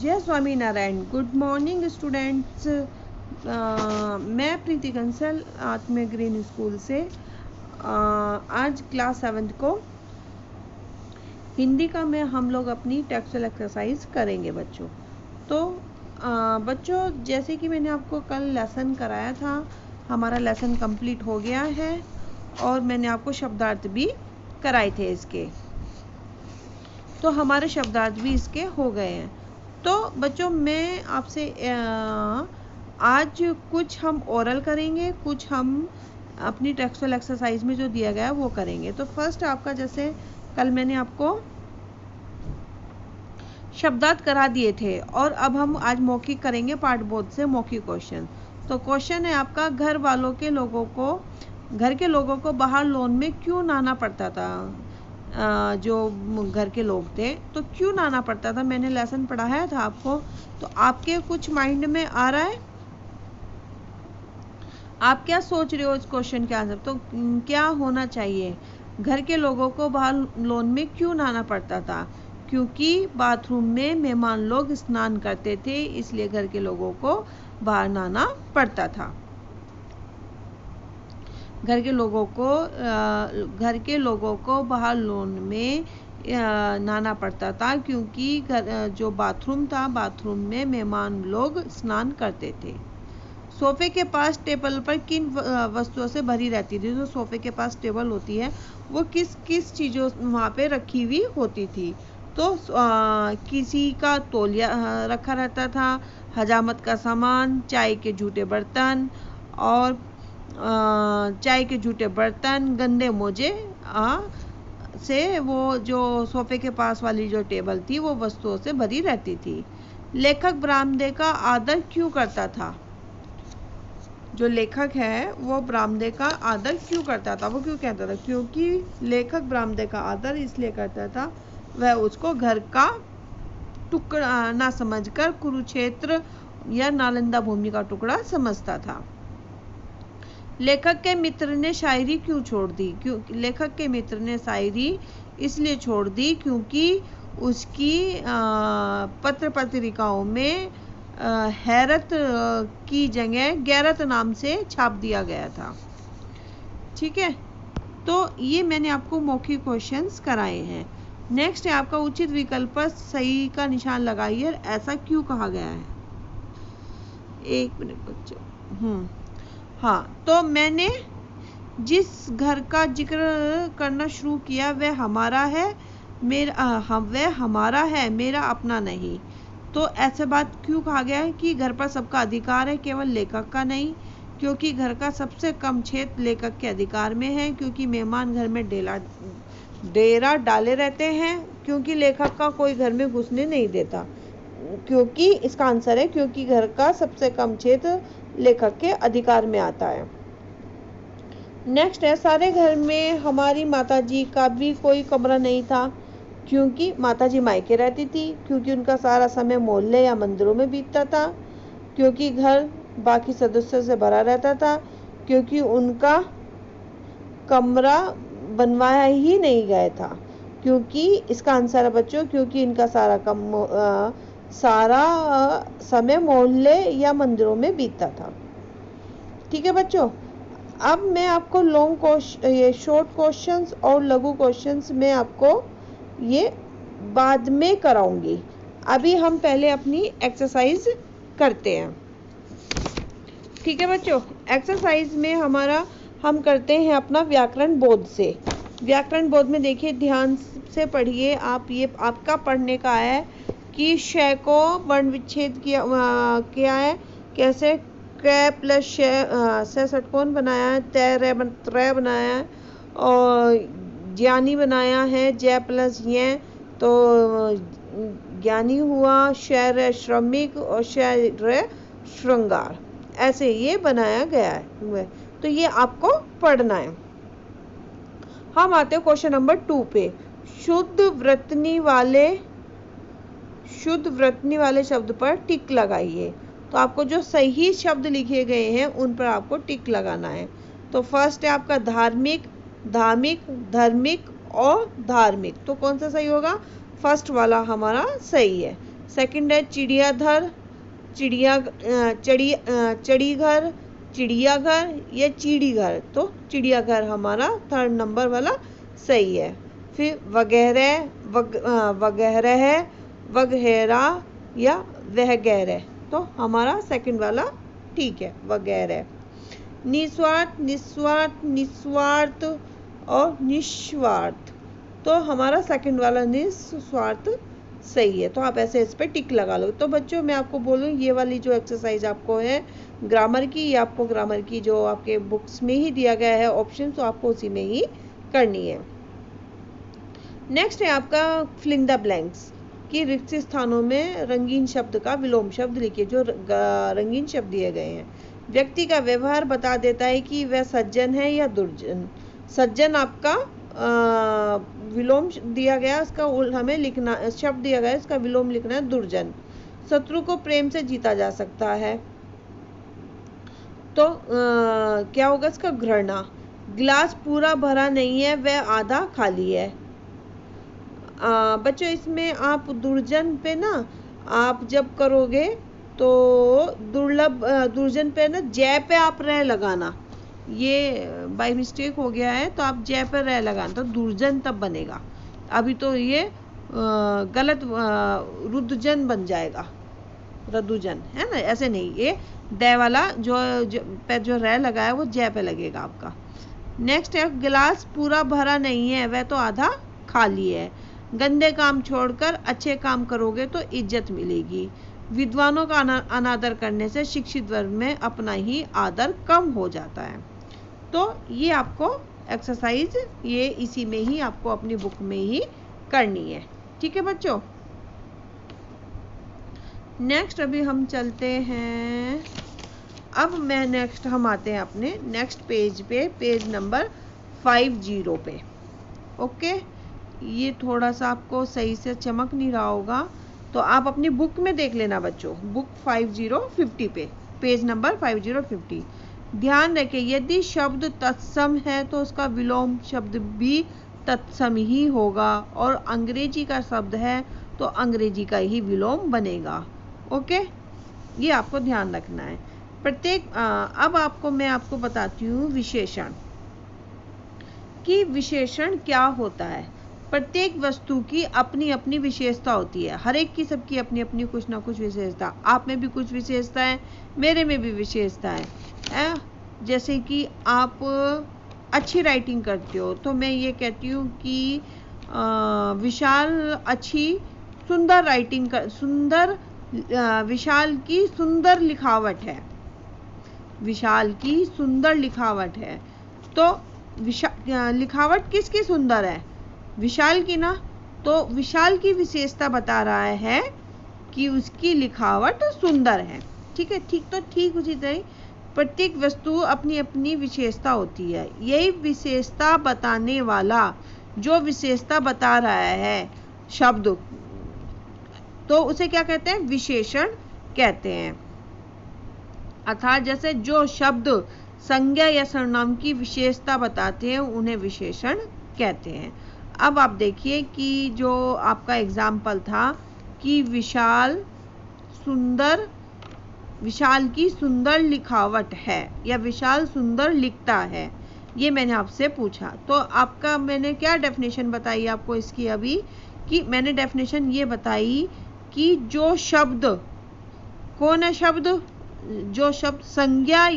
जय Swami Narayan. Good morning students. मैं प्रीति कंसल आत्मीय ग्रीन स्कूल से आज क्लास 7 को हिंदी का में हम लोग अपनी टेक्सुअल एक्सरसाइज करेंगे बच्चों। तो बच्चों, जैसे कि मैंने आपको कल लेसन कराया था, हमारा लेसन कंप्लीट हो गया है और मैंने आपको शब्दार्थ भी कराए थे इसके। तो हमारे शब्दार्थ भी इसके हो गए हैं। तो बच्चों, मैं आपसे आज कुछ हम ओरल करेंगे, कुछ हम अपनी टेक्सुअल एक्सरसाइज में जो दिया गया है वो करेंगे। तो फर्स्ट आपका, जैसे कल मैंने आपको शब्दार्थ करा दिए थे और अब हम आज मौखिक करेंगे पार्ट बोध से मौखिक क्वेश्चन। तो क्वेश्चन है आपका, घर के लोगों को बाहर लॉन में क्यों नहाना पड़ता था। जो घर के लोग थे तो क्यों नहाना पड़ता था, मैंने लेसन पढ़ाया था आपको। तो आपके कुछ माइंड में आ रहा है, आप क्या सोच रहे हो इस क्वेश्चन के आंसर। तो क्या होना चाहिए, घर के लोगों को बाहर लॉन में क्यों नहाना पड़ता था। क्योंकि बाथरूम में मेहमान लोग स्नान करते थे, इसलिए घर के लोगों को बाहर नहाना पड़ता था। घर के लोगों को बाहर लॉन में नहाना पड़ता था क्योंकि जो बाथरूम था, बाथरूम में मेहमान लोग स्नान करते थे। सोफे के पास टेबल पर किन वस्तुओं से भरी रहती थी। तो सोफे के पास टेबल होती है, वो किस किस चीज़ों वहाँ पे रखी हुई होती थी। तो किसी का तौलिया रखा रहता था, हजामत का सामान, चाय के झूठे बर्तन और गंदे मोजे से वो जो सोफे के पास वाली जो टेबल थी वो वस्तुओं से भरी रहती थी। लेखक बरामदे का आदर क्यों करता था। जो लेखक है वो बरामदे का आदर क्यों करता था, वो क्यों कहता था। क्योंकि लेखक बरामदे का आदर इसलिए करता था, वह उसको घर का टुकड़ा ना समझकर कुरुक्षेत्र या नालंदा भूमि का टुकड़ा समझता था। लेखक के मित्र ने शायरी क्यों छोड़ दी। लेखक के मित्र ने शायरी इसलिए छोड़ दी क्योंकि उसकी पत्र पत्रिकाओं में हैरत की जगह गैरत नाम से छाप दिया गया था। ठीक है, तो ये मैंने आपको मौखिक क्वेश्चंस कराए हैं। नेक्स्ट है आपका, उचित विकल्प पर सही का निशान लगाइए, ऐसा क्यों कहा गया है। एक मिनट बच्चों। हाँ, तो मैंने जिस घर का जिक्र करना शुरू किया वह हमारा है, मेरा अपना नहीं। तो ऐसे बात क्यों कहा गया है कि घर पर सबका अधिकार है, केवल लेखक का नहीं। क्योंकि घर का सबसे कम क्षेत्र लेखक के अधिकार में है। क्योंकि मेहमान घर में डेरा डाले रहते हैं। क्योंकि लेखक का कोई घर में घुसने नहीं देता। क्योंकि इसका आंसर है क्योंकि घर का सबसे कम क्षेत्र लेखक के अधिकार में आता है। नेक्स्ट है, सारे घर में हमारी माताजी का भी कोई कमरा नहीं था। क्योंकि माताजी मायके रहती थी। क्योंकि उनका सारा समय मोहल्ले या मंदिरों में बीतता था। क्योंकि घर बाकी सदस्यों से भरा रहता था। क्योंकि उनका कमरा बनवाया ही नहीं गया था। क्योंकि इसका आंसर है बच्चों, क्योंकि इनका सारा समय मोहल्ले या मंदिरों में बीतता था। ठीक है बच्चों, अब मैं आपको शॉर्ट क्वेश्चंस और लघु क्वेश्चंस में आपको ये बाद में कराऊंगी। अभी हम पहले अपनी एक्सरसाइज करते हैं। ठीक है बच्चों, एक्सरसाइज में हम करते हैं अपना व्याकरण बोध से। व्याकरण बोध में देखिए, ध्यान से पढ़िए आप। ये आपका पढ़ने का है कि श को वर्ण विच्छेद किया है कैसे। क प्लस से षटकोण बनाया है, त्रय बनाया है और ज्ञानी बनाया है, जय प्लस ये तो ज्ञानी हुआ, शर श्रमिक और शर श्रृंगार, ऐसे ये बनाया गया है। तो ये आपको पढ़ना है। हम आते हैं क्वेश्चन नंबर 2 पे। शुद्ध वृत्तनी वाले शब्द पर टिक लगाइए। तो आपको जो सही शब्द लिखे गए हैं उन पर आपको टिक लगाना है। तो फर्स्ट है आपका धार्मिक, धर्मिक और धार्मिक। तो कौन सा सही होगा, फर्स्ट वाला हमारा सही है। सेकंड है चिड़ियाधर, चड़ीघर, चिड़ियाघर या चिड़ीघर। तो चिड़ियाघर हमारा थर्ड नंबर वाला सही है। फिर वगैरह, वगैरह, वगैरह या वगैरह, तो हमारा सेकंड वाला ठीक है, वगैरह। निस्वार्थ, निस्वार्थ, निस्वार्थ और निस्वार्थ, तो हमारा सेकंड वाला निस्वार्थ सही है। तो आप ऐसे इस पे टिक लगा लो। तो बच्चों मैं आपको बोलूँ, ये वाली जो एक्सरसाइज आपको है ग्रामर की, ये आपको ग्रामर की जो आपके बुक्स में ही दिया गया है ऑप्शन, तो आपको उसी में ही करनी है। नेक्स्ट है आपका फिलिंग द ब्लैंक्स, कि रिक्त स्थानों में रंगीन शब्द का विलोम शब्द लिखिए। जो रंगीन शब्द दिए गए हैं, व्यक्ति का व्यवहार बता देता है कि वह सज्जन है या दुर्जन। सज्जन आपका विलोम दिया गया, उसका हमें लिखना, शब्द दिया गया इसका विलोम लिखना है दुर्जन। शत्रु को प्रेम से जीता जा सकता है, तो क्या होगा इसका घृणा। गिलास पूरा भरा नहीं है, वह आधा खाली है। बच्चों इसमें आप दुर्जन पे ना आप जब करोगे तो दुर्लभ, दुर्जन पे ना जय पे आप रह लगाना, ये बाय मिस्टेक हो गया है, तो आप जय पर रह लगाना, तो दुर्जन तब बनेगा। अभी तो ये गलत रुद्रजन बन जाएगा, रदुजन है ना, ऐसे नहीं, ये दय वाला जो रह लगा है वो जय पे लगेगा आपका। नेक्स्ट है गिलास पूरा भरा नहीं है, वह तो आधा खाली है। गंदे काम छोड़कर अच्छे काम करोगे तो इज्जत मिलेगी। विद्वानों का अनादर करने से शिक्षित वर्ग में अपना ही आदर कम हो जाता है। तो ये आपको एक्सरसाइज ये इसी में ही आपको अपनी बुक में ही करनी है, ठीक है बच्चों। नेक्स्ट अभी हम चलते हैं, अब मैं नेक्स्ट हम आते हैं अपने नेक्स्ट पेज पे, पेज नंबर 50 पे। ओके, ये थोड़ा सा आपको सही से चमक नहीं रहा होगा, तो आप अपनी बुक में देख लेना बच्चों, बुक 5050 पे, पेज नंबर 5050। ध्यान रखें, यदि शब्द तत्सम है तो उसका विलोम शब्द भी तत्सम ही होगा, और अंग्रेजी का शब्द है तो अंग्रेजी का ही विलोम बनेगा। ओके, ये आपको ध्यान रखना है। प्रत्येक अब मैं आपको बताती हूँ विशेषण, कि विशेषण क्या होता है। प्रत्येक वस्तु की अपनी अपनी विशेषता होती है, हर एक की सबकी अपनी अपनी कुछ ना कुछ विशेषता। आप में भी कुछ विशेषता है, मेरे में भी विशेषता है। जैसे कि आप अच्छी राइटिंग करते हो, तो मैं ये कहती हूँ कि विशाल अच्छी सुंदर राइटिंग कर, विशाल की सुंदर लिखावट है, विशाल की सुंदर लिखावट है। तो लिखावट किसकी सुंदर है? विशाल की ना। तो विशाल की विशेषता बता रहा है कि उसकी लिखावट सुंदर है, ठीक है। ठीक उसी तरह प्रत्येक वस्तु अपनी अपनी विशेषता होती है। यही विशेषता बताने वाला जो विशेषता बता रहा है शब्द, तो उसे क्या कहते हैं? विशेषण कहते हैं। अर्थात जैसे जो शब्द संज्ञा या सर्वनाम की विशेषता बताते हैं उन्हें विशेषण कहते हैं। अब आप देखिए कि जो आपका एग्जाम्पल था कि विशाल की सुंदर लिखावट है या विशाल सुंदर लिखता है, ये मैंने आपसे पूछा। तो आपका मैंने क्या डेफिनेशन बताई आपको इसकी अभी, कि मैंने डेफिनेशन ये बताई कि जो शब्द, कौन है शब्द? जो शब्द संज्ञा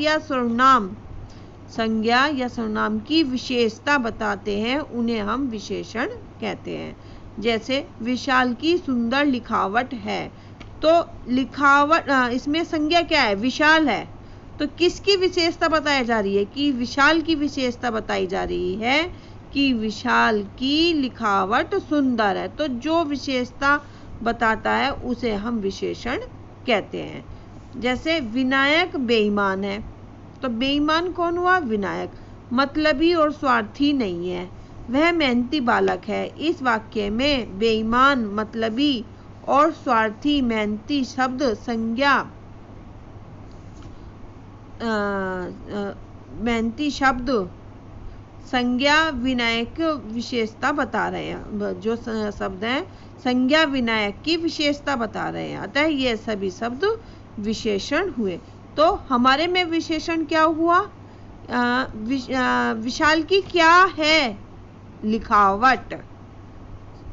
या सर्वनाम की विशेषता बताते हैं उन्हें हम विशेषण कहते हैं। जैसे विशाल की सुंदर लिखावट है, तो लिखावट इसमें संज्ञा क्या है? विशाल है। तो किसकी विशेषता बताई जा रही है? कि विशाल की विशेषता बताई जा रही है कि विशाल की लिखावट सुंदर है। तो जो विशेषता बताता है उसे हम विशेषण कहते हैं। जैसे विनायक बेईमान है, तो बेईमान कौन हुआ? विनायक। मतलबी और स्वार्थी नहीं है, वह मेहनती बालक है। इस वाक्य में बेईमान, मतलबी और स्वार्थी, मेहनती शब्द संज्ञा, मेहनती शब्द संज्ञा विनायक विशेषता बता रहे हैं। जो शब्द हैं संज्ञा विनायक की विशेषता बता रहे हैं, अतः ये सभी शब्द विशेषण हुए। तो हमारे में विशेषण क्या हुआ? विशाल की क्या है? लिखावट।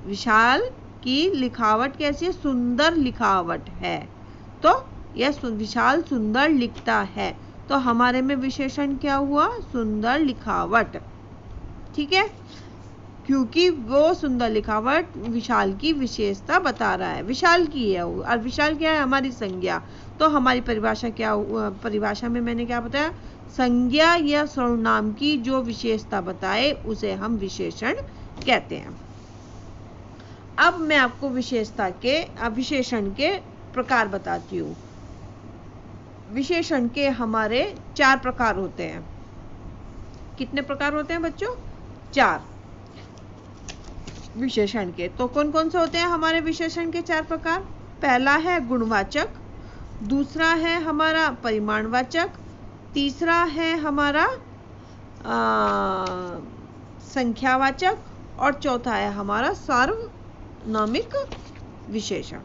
विशाल की लिखावट कैसी है? सुंदर लिखावट है। तो यह विशाल सुंदर लिखता है, तो हमारे में विशेषण क्या हुआ? सुंदर लिखावट। ठीक है, क्योंकि वो सुंदर लिखावट विशाल की विशेषता बता रहा है। विशाल की है और विशाल क्या है? हमारी संज्ञा। तो हमारी परिभाषा क्या हुआ? परिभाषा में मैंने क्या बताया? संज्ञा या सर्वनाम की जो विशेषता बताए उसे हम विशेषण कहते हैं। अब मैं आपको विशेषण के प्रकार बताती हूँ। विशेषण के हमारे 4 प्रकार होते हैं। कितने प्रकार होते हैं बच्चों? 4 विशेषण के। तो कौन कौन से होते हैं हमारे विशेषण के 4 प्रकार? पहला है गुणवाचक, दूसरा है हमारा परिमाणवाचक, तीसरा है हमारा संख्यावाचक और चौथा है हमारा सार्वनामिक विशेषण।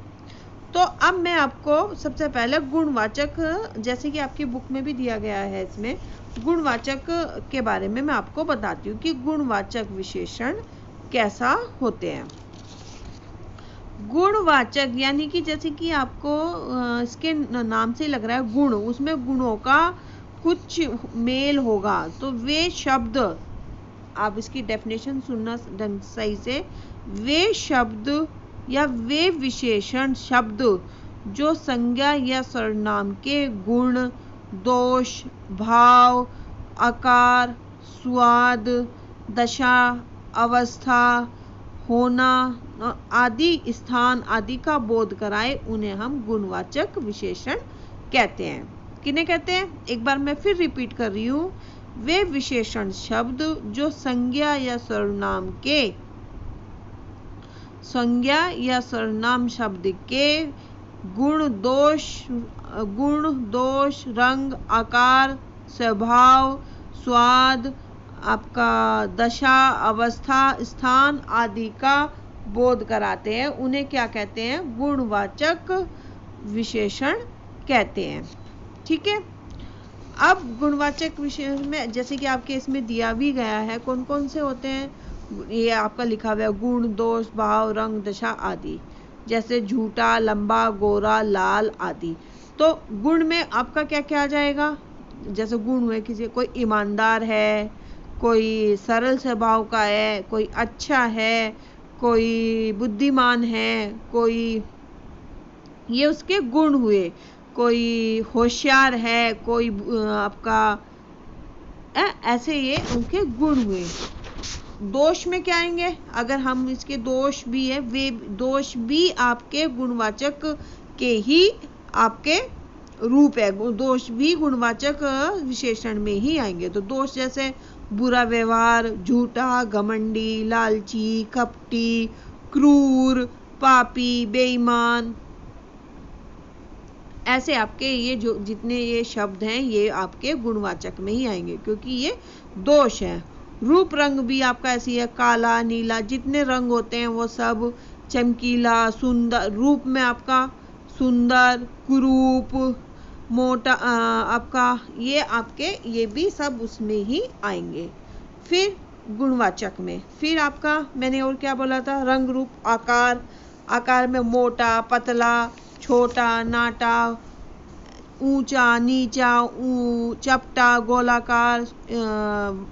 तो अब मैं आपको सबसे पहले गुणवाचक, जैसे कि आपकी बुक में भी दिया गया है, इसमें गुणवाचक के बारे में मैं आपको बताती हूँ कि गुणवाचक विशेषण कैसा होते हैं। गुणवाचक यानी कि जैसे कि आपको इसके नाम से लग रहा है गुण, उसमें गुणों का कुछ मेल होगा, तो वे शब्द, आप इसकी डेफिनेशन सुनना सही से, वे शब्द या वे विशेषण शब्द जो संज्ञा या सर्वनाम के गुण, दोष, भाव, आकार, स्वाद, दशा, अवस्था, होना आदि, स्थान आदि का बोध कराए, उन्हें हम गुणवाचक विशेषण कहते हैं। किन्हें कहते हैं? एक बार मैं फिर रिपीट कर रही हूँ। वे विशेषण शब्द जो संज्ञा या सर्वनाम शब्द के गुण, दोष, रंग, आकार, स्वभाव, स्वाद, आपका दशा, अवस्था, स्थान आदि का बोध कराते हैं, उन्हें क्या कहते हैं? गुणवाचक विशेषण कहते हैं। ठीक है, अब गुणवाचक विशेषण में जैसे कि आपके इसमें दिया भी गया है कौन कौन से होते हैं, ये आपका लिखा हुआ है गुण, दोष, भाव, रंग, दशा आदि, जैसे झूठा, लंबा, गोरा, लाल आदि। तो गुण में आपका क्या क्या आ जाएगा? जैसे गुण हुए किसी, कोई ईमानदार है, कोई सरल स्वभाव का है, कोई अच्छा है, कोई बुद्धिमान है, कोई, ये उसके गुण हुए। कोई होशियार है, कोई आपका ऐसे ये उनके गुण हुए। दोष में क्या आएंगे? अगर हम इसके दोष भी है, वे दोष भी आपके गुणवाचक के ही आपके रूप है, दोष भी गुणवाचक विशेषण में ही आएंगे। तो दोष जैसे बुरा व्यवहार, झूठा, घमंडी, लालची, कपटी, क्रूर, पापी, बेईमान, ऐसे आपके ये जो जितने ये शब्द हैं ये आपके गुणवाचक में ही आएंगे, क्योंकि ये दोष है। रूप रंग भी आपका ऐसी है, काला, नीला, जितने रंग होते हैं वो सब चमकीला, सुंदर, रूप में आपका सुंदर, कुरूप, मोटा, आपका ये आपके ये भी सब उसमें ही आएंगे। फिर गुणवाचक में फिर आपका मैंने और क्या बोला था? रंग, रूप, आकार। आकार में मोटा, पतला, छोटा, नाटा, ऊंचा, नीचा, चपटा, गोलाकार,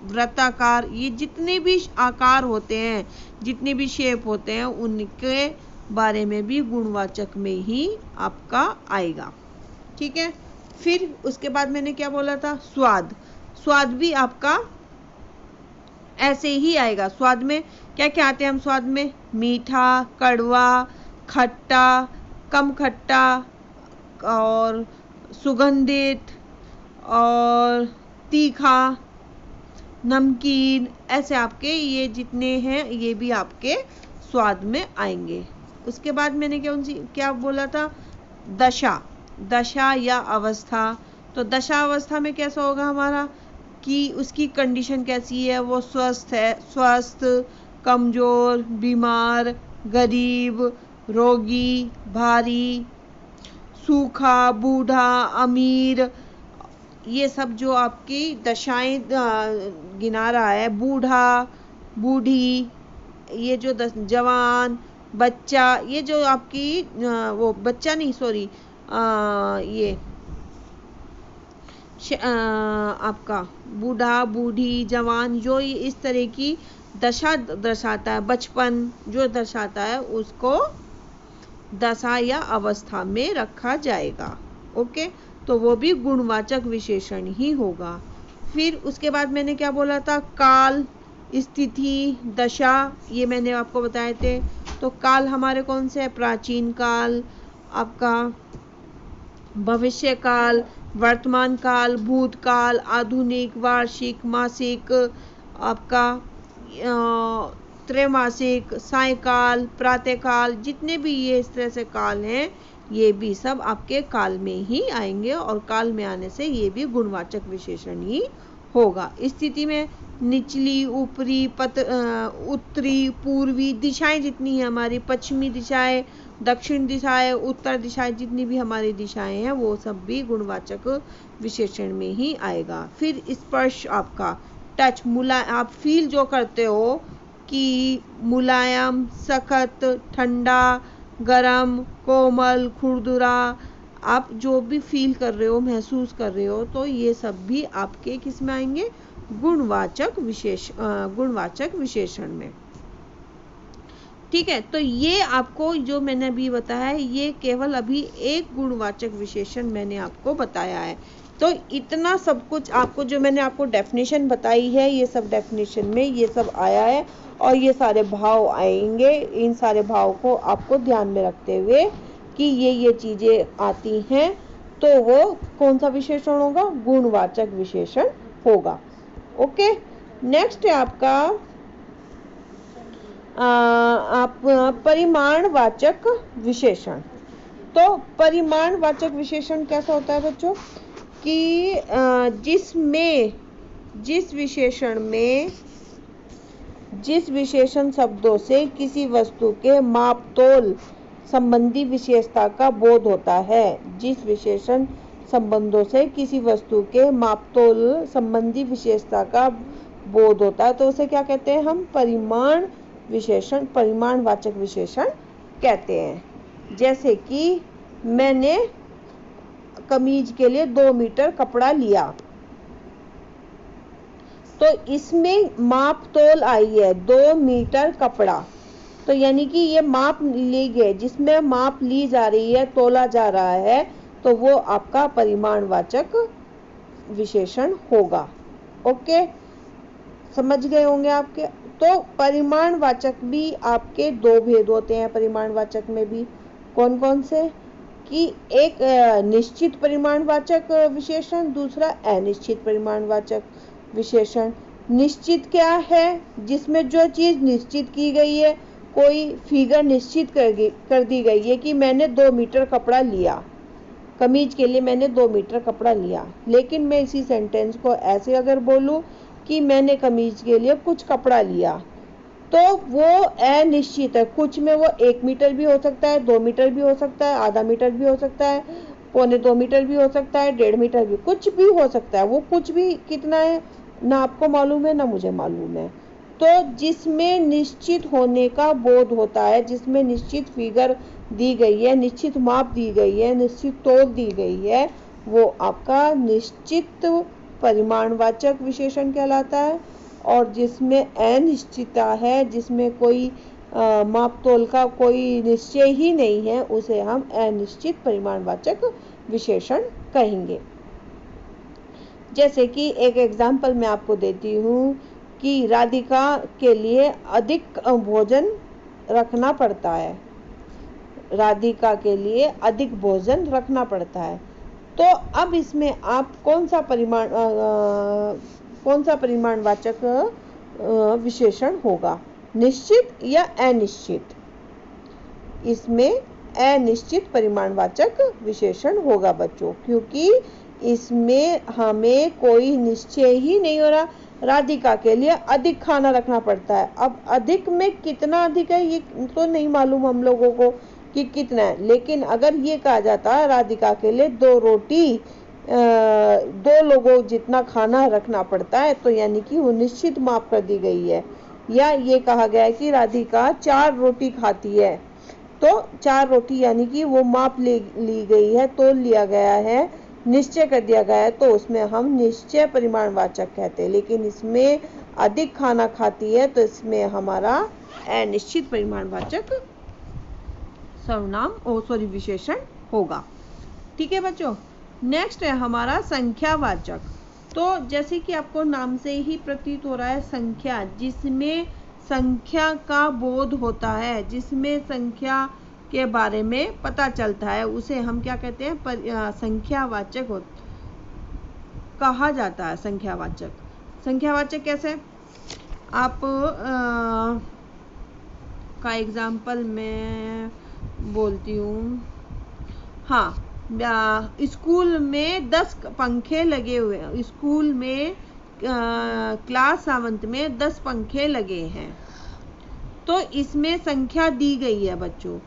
वृत्ताकार, ये जितने भी आकार होते हैं, जितने भी शेप होते हैं, उनके बारे में भी गुणवाचक में ही आपका आएगा। ठीक है, फिर उसके बाद मैंने क्या बोला था? स्वाद। स्वाद भी आपका ऐसे ही आएगा। स्वाद में क्या क्या आते हैं? हम स्वाद में मीठा, कड़वा, खट्टा, कम खट्टा और सुगंधित और तीखा, नमकीन, ऐसे आपके ये जितने हैं ये भी आपके स्वाद में आएंगे। उसके बाद मैंने क्या बोला था? दशा। दशा या अवस्था। तो दशा अवस्था में कैसा होगा हमारा? कि उसकी कंडीशन कैसी है, वो स्वस्थ है, स्वस्थ, कमजोर, बीमार, गरीब, रोगी, भारी, सूखा, बूढ़ा, अमीर, ये सब जो आपकी दशाएं गिना रहा है, बूढ़ा, बूढ़ी, ये जो जवान, बच्चा, ये जो आपकी वो बच्चा नहीं, सॉरी, ये आपका बूढ़ा, बूढ़ी, जवान, जो ये इस तरह की दशा दर्शाता है, बचपन जो दर्शाता है, उसको दशा या अवस्था में रखा जाएगा। ओके, तो वो भी गुणवाचक विशेषण ही होगा। फिर उसके बाद मैंने क्या बोला था, काल, स्थिति, दशा, ये मैंने आपको बताए थे। तो काल हमारे कौन से है, प्राचीन काल, आपका भविष्य काल, वर्तमान काल, भूतकाल, आधुनिक, वार्षिक, मासिक, आपका त्रैमासिक, सायकाल, प्रातःकाल, जितने भी ये इस तरह से काल हैं, ये भी सब आपके काल में ही आएंगे, और काल में आने से ये भी गुणवाचक विशेषण ही होगा। स्थिति में निचली, ऊपरी, उत्तरी, पूर्वी दिशाएं जितनी हैं हमारी, पश्चिमी दिशाएं, दक्षिण दिशाएं, उत्तर दिशाएं, जितनी भी हमारी दिशाएं हैं, वो सब भी गुणवाचक विशेषण में ही आएगा। फिर स्पर्श, आपका टच, आप फील जो करते हो कि मुलायम, सख्त, ठंडा, गरम, कोमल, खुरदुरा, आप जो भी फील कर रहे हो, महसूस कर रहे हो, तो ये सब भी आपके किस में आएंगे, गुणवाचक विशेषण में। ठीक है, तो ये आपको जो मैंने अभी बताया है, ये केवल अभी एक गुणवाचक विशेषण मैंने आपको बताया है। तो इतना सब कुछ आपको जो मैंने आपको डेफिनेशन बताई है, ये सब डेफिनेशन में ये सब आया है, और ये सारे भाव आएंगे। इन सारे भाव को आपको ध्यान में रखते हुए कि ये चीजें आती हैं, तो वो कौन सा विशेषण होगा, गुणवाचक विशेषण होगा। ओके, नेक्स्ट है आपका आप परिमाणवाचक विशेषण। तो परिमाणवाचक विशेषण कैसा होता है बच्चों, कि जिस विशेषण शब्दों से किसी वस्तु के मापतोल संबंधी विशेषता का बोध होता है, जिस विशेषण संबंधों से किसी वस्तु के मापतोल संबंधी विशेषता का बोध होता है, तो उसे क्या कहते हैं हम, परिमाणवाचक विशेषण कहते हैं। जैसे कि मैंने कमीज के लिए 2 मीटर कपड़ा लिया, तो इसमें माप तोल आई है 2 मीटर कपड़ा, तो यानी कि ये माप ली गई, जिसमें माप ली जा रही है, तोला जा रहा है, तो वो आपका परिमाणवाचक विशेषण होगा। ओके, समझ गए होंगे आपके। तो परिमाणवाचक भी आपके 2 भेद होते हैं परिमाणवाचक में भी। कौन कौन से, कि एक निश्चित परिमाणवाचक विशेषण, दूसरा अनिश्चित परिमाणवाचक विशेषण। निश्चित क्या है, जिसमें जो चीज निश्चित की गई है, कोई फिगर निश्चित कर दी गई है कि मैंने 2 मीटर कपड़ा लिया, कमीज के लिए मैंने 2 मीटर कपड़ा लिया, लेकिन मैं इसी सेंटेंस को ऐसे अगर बोलूं कि मैंने कमीज के लिए कुछ कपड़ा लिया, तो वो अनिश्चित है। कुछ में वो 1 मीटर भी हो सकता है, 2 मीटर भी हो सकता है, आधा मीटर भी हो सकता है, 1.25 मीटर भी हो सकता है, 1.5 मीटर भी, कुछ भी हो सकता है। वो कुछ भी कितना है ना आपको मालूम है ना मुझे मालूम है। तो जिसमें निश्चित होने का बोध होता है, जिसमें निश्चित फिगर दी गई है, निश्चित माप दी गई है, निश्चित तोल दी गई है, वो आपका निश्चित परिमाणवाचक विशेषण कहलाता है। और जिसमें अनिश्चितता है, जिसमें कोई माप तोल का कोई निश्चय ही नहीं है, उसे हम अनिश्चित परिमाणवाचक विशेषण कहेंगे। जैसे कि एक एग्जाम्पल मैं आपको देती हूँ कि राधिका के लिए अधिक भोजन रखना पड़ता है, राधिका के लिए अधिक भोजन रखना पड़ता है। तो अब इसमें आप कौन सा परिमाणवाचक विशेषण होगा, निश्चित या अनिश्चित? इसमें अनिश्चित परिमाणवाचक विशेषण होगा बच्चों, क्योंकि इसमें हमें कोई निश्चय ही नहीं हो रहा। राधिका के लिए अधिक खाना रखना पड़ता है। अब अधिक में कितना अधिक है ये तो नहीं मालूम हम लोगों को कि कितना है, लेकिन अगर ये कहा जाता है राधिका के लिए 2 रोटी 2 लोगों जितना खाना रखना पड़ता है, तो यानी कि वो निश्चित माप कर दी गई है। या ये कहा गया है कि राधिका 4 रोटी खाती है, तो 4 रोटी यानी कि वो माप ली गई है, तोल लिया गया है, निश्चय कर दिया गया है, तो उसमें हम निश्चय परिमाणवाचक कहते हैं। लेकिन इसमें अधिक खाना खाती है, तो इसमें हमारा अनिश्चित परिमाणवाचक सर्वनाम विशेषण होगा। ठीक है बच्चों। नेक्स्ट है हमारा संख्यावाचक। तो जैसे कि आपको नाम से ही प्रतीत हो रहा है, संख्या, जिसमें संख्या का बोध होता है, जिसमें संख्या के बारे में पता चलता है, उसे हम क्या कहते हैं? संख्यावाचक कहा जाता है। संख्यावाचक कैसे? आप का एग्जाम्पल मैं बोलती हूँ। हाँ, स्कूल में 10 पंखे लगे हुए हैं। स्कूल में क्लास 7 में 10 पंखे लगे हैं, तो इसमें संख्या दी गई है बच्चों।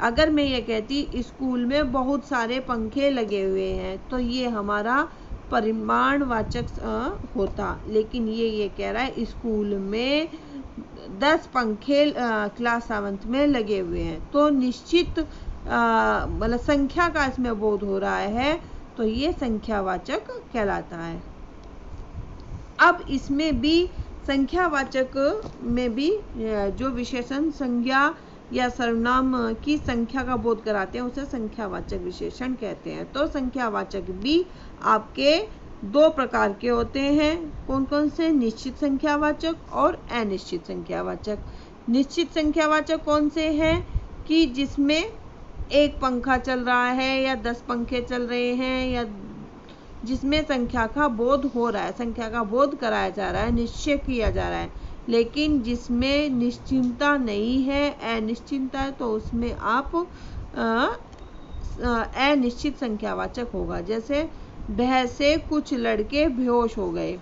अगर मैं ये कहती स्कूल में बहुत सारे पंखे लगे हुए हैं, तो ये हमारा परिमाणवाचक होता। लेकिन ये कह रहा है स्कूल में 10 पंखे क्लास 7 में लगे हुए हैं, तो निश्चित मतलब संख्या का इसमें बोध हो रहा है, तो ये संख्यावाचक कहलाता है। अब इसमें भी संख्यावाचक में भी जो विशेषण संज्ञा या सर्वनाम की संख्या का बोध कराते हैं, उसे संख्यावाचक विशेषण कहते हैं। तो संख्यावाचक भी आपके 2 प्रकार के होते हैं। कौन कौन से? निश्चित संख्यावाचक और अनिश्चित संख्यावाचक। निश्चित संख्यावाचक कौन से हैं? कि जिसमें 1 पंखा चल रहा है या 10 पंखे चल रहे हैं, या जिसमें संख्या का बोध हो रहा है, संख्या का बोध कराया जा रहा है, निश्चय किया जा रहा है। लेकिन जिसमें निश्चिंतता नहीं है, अनिश्चितता है, तो उसमें आप अनिश्चित संख्यावाचक होगा। जैसे वह से कुछ लड़के बेहोश हो गए,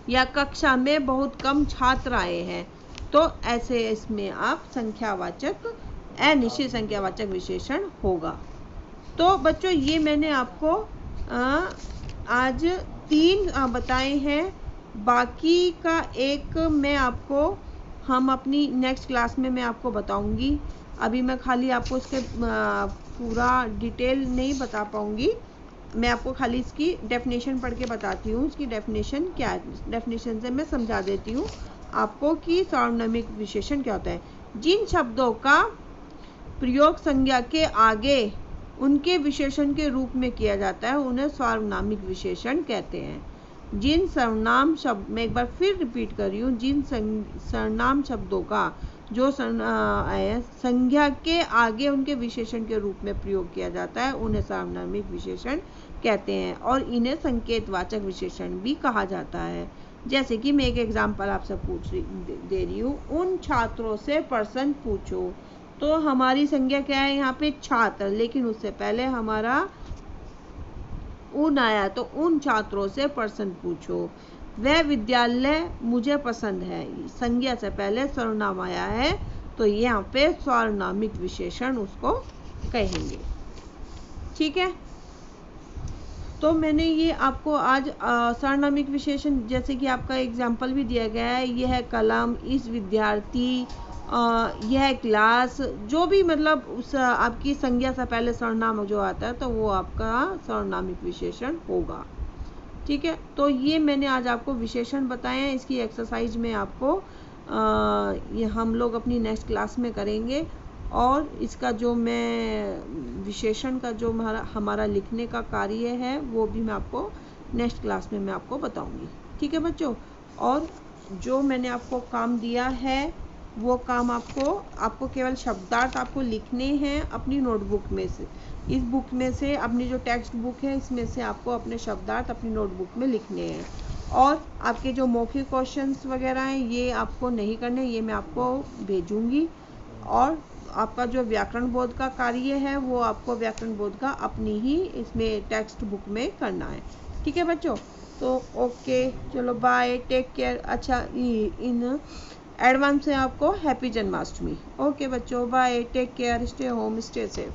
या कक्षा में बहुत कम छात्र आए हैं, तो ऐसे इसमें आप संख्यावाचक अनिश्चित संख्यावाचक विशेषण होगा। तो बच्चों ये मैंने आपको आज 3 बताए हैं। बाकी का एक मैं आपको हम अपनी नेक्स्ट क्लास में मैं आपको बताऊंगी। अभी मैं खाली आपको इसके पूरा डिटेल नहीं बता पाऊंगी। मैं आपको खाली इसकी डेफिनेशन पढ़ के बताती हूँ। इसकी डेफिनेशन क्या है, डेफिनेशन से मैं समझा देती हूँ आपको कि सार्वनामिक विशेषण क्या होता है। जिन शब्दों का प्रयोग संज्ञा के आगे उनके विशेषण के रूप में किया जाता है, उन्हें सार्वनामिक विशेषण कहते हैं। जिन सर्वनाम शब्द, मैं एक बार फिर रिपीट कर रही हूँ, जिन सर्वनाम शब्दों का जो संज्ञा के आगे उनके विशेषण के रूप में प्रयोग किया जाता है, उन्हें सार्वनामिक विशेषण कहते हैं। और इन्हें संकेतवाचक विशेषण भी कहा जाता है। जैसे कि मैं एक एग्जाम्पल आपसे दे रही हूँ। उन छात्रों से प्रश्न पूछो, तो हमारी संज्ञा क्या है यहाँ पे? छात्र, लेकिन उससे पहले हमारा उन आया, तो उन छात्रों से प्रश्न पूछो। वह विद्यालय मुझे पसंद है, संज्ञा से पहले सर्वनाम आया है, तो यहाँ पे सार्वनामिक विशेषण उसको कहेंगे। ठीक है, तो मैंने ये आपको आज सार्वनामिक विशेषण, जैसे कि आपका एग्जाम्पल भी दिया गया है, यह कलम, इस विद्यार्थी, यह क्लास, जो भी मतलब उस आपकी संज्ञा से पहले सर्वनाम जो आता है, तो वो आपका सार्वनामिक विशेषण होगा। ठीक है, तो ये मैंने आज आपको विशेषण बताए हैं। इसकी एक्सरसाइज में आपको ये हम लोग अपनी नेक्स्ट क्लास में करेंगे, और इसका जो मैं विशेषण का जो हमारा लिखने का कार्य है, वो भी मैं आपको नेक्स्ट क्लास में मैं आपको बताऊंगी। ठीक है बच्चों, और जो मैंने आपको काम दिया है, वो काम आपको केवल शब्दार्थ आपको लिखने हैं अपनी नोटबुक में से। इस बुक में से, अपनी जो टेक्स्ट बुक है, इसमें से आपको अपने शब्दार्थ अपनी नोटबुक में लिखने हैं। और आपके जो मौखिक क्वेश्चंस वगैरह हैं, ये आपको नहीं करने, ये मैं आपको भेजूंगी। और आपका जो व्याकरण बोध का कार्य है वो आपको व्याकरण बोध का अपनी ही इसमें टेक्स्ट बुक में करना है। ठीक है बच्चों, तो ओके चलो बाय, टेक केयर। अच्छा इन एडवांस से आपको हैप्पी जन्माष्टमी। ओके बच्चों, bye, take care, stay home, stay safe.